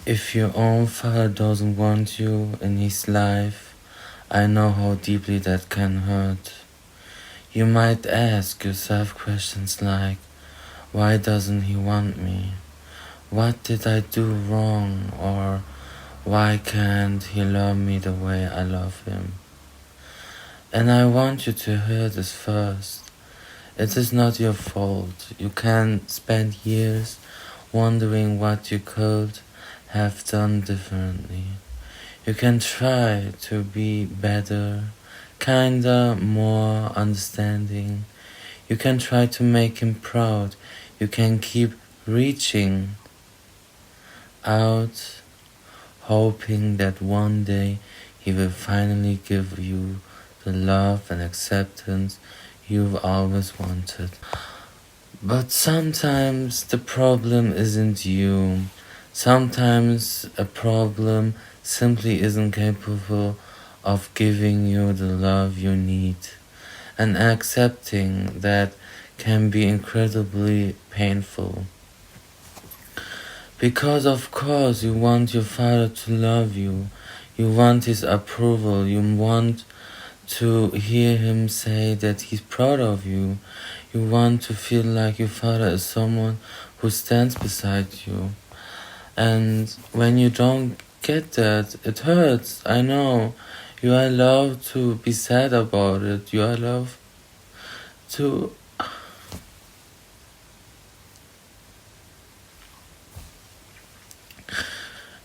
If your own father doesn't want you in his life, I know how deeply that can hurt. You might ask yourself questions like, why doesn't he want me? What did I do wrong? Or why can't he love me the way I love him? And I want you to hear this first. It is not your fault. You can spend years wondering what you could have done differently. You can try to be better, kinder, more understanding. You can try to make him proud. You can keep reaching out, hoping that one day he will finally give you the love and acceptance you've always wanted. But sometimes the problem isn't you. Sometimes a problem simply isn't capable of giving you the love you need. And accepting that can be incredibly painful. Because of course you want your father to love you. You want his approval. You want to hear him say that he's proud of you. You want to feel like your father is someone who stands beside you. And when you don't get that, it hurts. I know. You are allowed to be sad about it. You are allowed to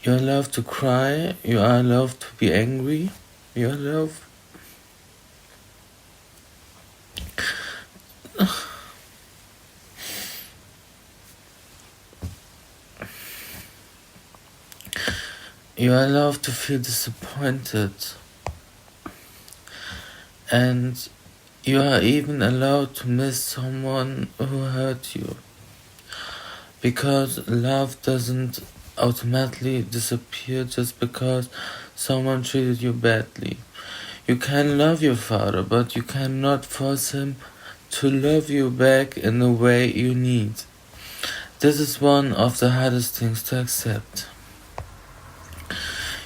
You're allowed to cry, you are allowed to be angry, you're allowed to feel disappointed. And you are even allowed to miss someone who hurt you. Because love doesn't automatically disappear just because someone treated you badly. You can love your father, but you cannot force him to love you back in the way you need. This is one of the hardest things to accept.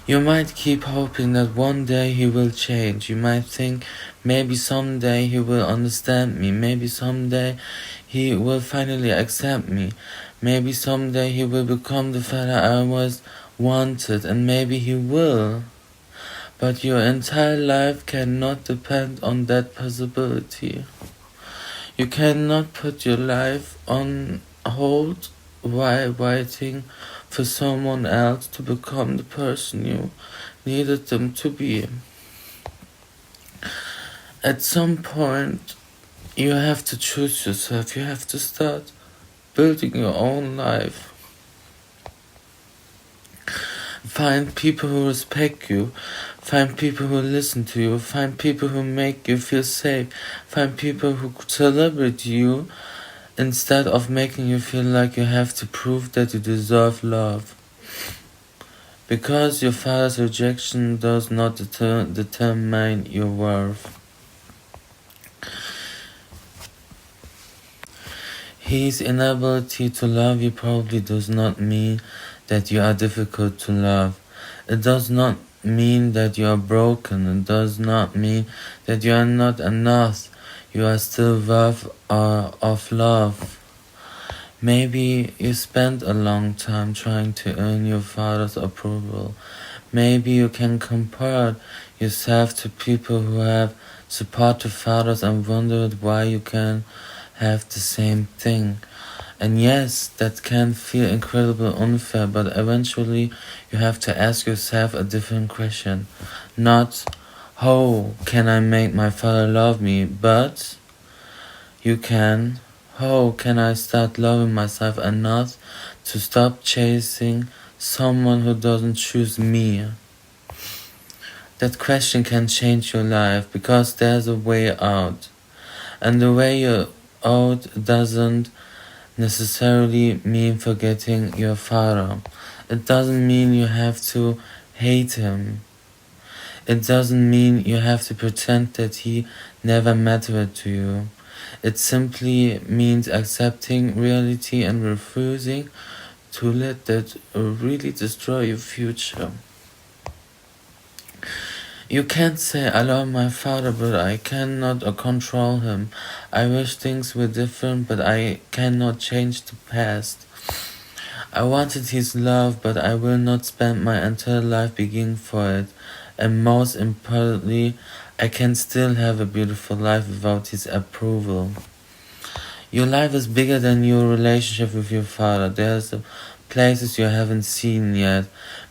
You might keep hoping that one day he will change. You might think maybe someday he will understand me. Maybe someday he will finally accept me. Maybe someday he will become the father I always wanted, and maybe he will. But your entire life cannot depend on that possibility. You cannot put your life on hold while waiting for someone else to become the person you needed them to be. At some point, you have to choose yourself. You have to start building your own life. Find people who respect you. Find people who listen to you. Find people who make you feel safe. Find people who celebrate you instead of making you feel like you have to prove that you deserve love. Because your father's rejection does not determine your worth. His inability to love you probably does not mean that you are difficult to love. It does not mean that you are broken. It does not mean that you are not enough. You are still worth of love. Maybe you spent a long time trying to earn your father's approval. Maybe you can compare yourself to people who have supportive fathers and wondered why you can have the same thing. And yes, that can feel incredibly unfair, but eventually you have to ask yourself a different question. Not, how can I make my father love me? But you can, how can I start loving myself enough to stop chasing someone who doesn't choose me? That question can change your life because there's a way out. And the way out doesn't necessarily mean forgetting your father. It doesn't mean you have to hate him. It doesn't mean you have to pretend that he never mattered to you. It simply means accepting reality and refusing to let that really destroy your future. You can't say, I love my father, but I cannot control him. I wish things were different, but I cannot change the past. I wanted his love, but I will not spend my entire life begging for it. And most importantly, I can still have a beautiful life without his approval. Your life is bigger than your relationship with your father. There's places you haven't seen yet,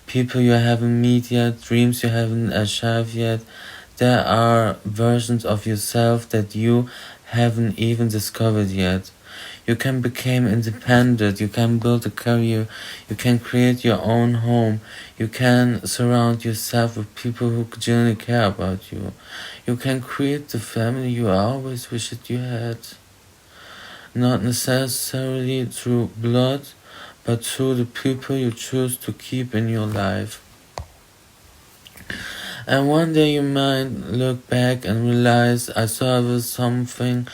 people you haven't met yet, dreams you haven't achieved yet. There are versions of yourself that you haven't even discovered yet. You can become independent, you can build a career, you can create your own home, you can surround yourself with people who genuinely care about you. You can create the family you always wished you had. Not necessarily through blood, but through the people you choose to keep in your life. And one day you might look back and realize I saw was something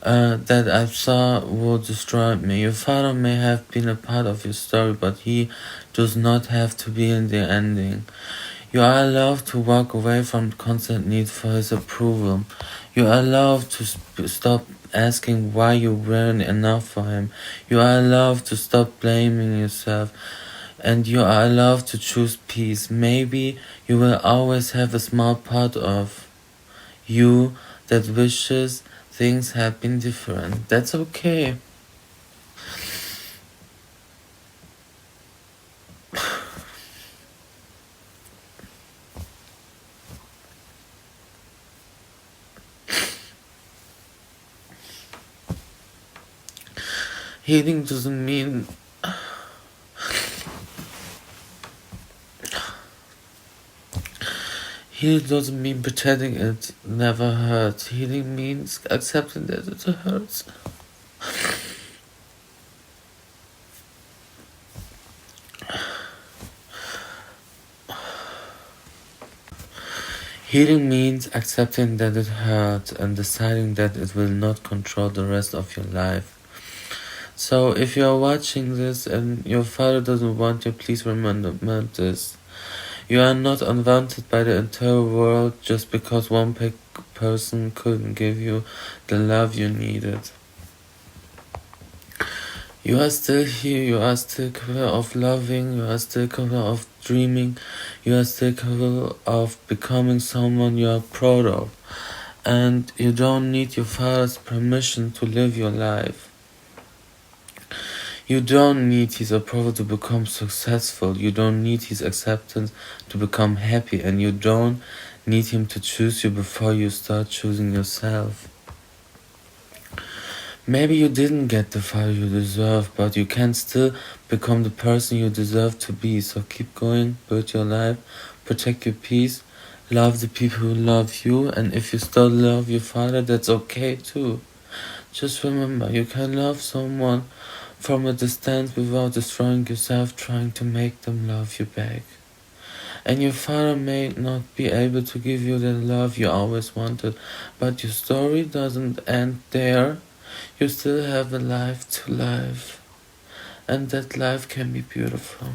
that I thought would destroy me. Your father may have been a part of your story, but he does not have to be in the ending. You are allowed to walk away from the constant need for his approval. You are allowed to stop asking why you weren't enough for him. You are allowed to stop blaming yourself. And you are allowed to choose peace. Maybe you will always have a small part of you that wishes things had been different. That's okay. Healing doesn't mean Healing doesn't mean pretending it never hurt. Healing means accepting that it hurts. Healing means accepting that it hurt and deciding that it will not control the rest of your life. So if you are watching this and your father doesn't want you, please remember this. You are not unwanted by the entire world just because one person couldn't give you the love you needed. You are still here, you are still capable of loving, you are still capable of dreaming, you are still capable of becoming someone you are proud of. And you don't need your father's permission to live your life. You don't need his approval to become successful, you don't need his acceptance to become happy, and you don't need him to choose you before you start choosing yourself. Maybe you didn't get the father you deserve, but you can still become the person you deserve to be. So keep going, build your life, protect your peace, love the people who love you, and if you still love your father, that's okay too. Just remember, you can love someone from a distance without destroying yourself trying to make them love you back. And your father may not be able to give you the love you always wanted, but your story doesn't end there. You still have a life to live, and that life can be beautiful.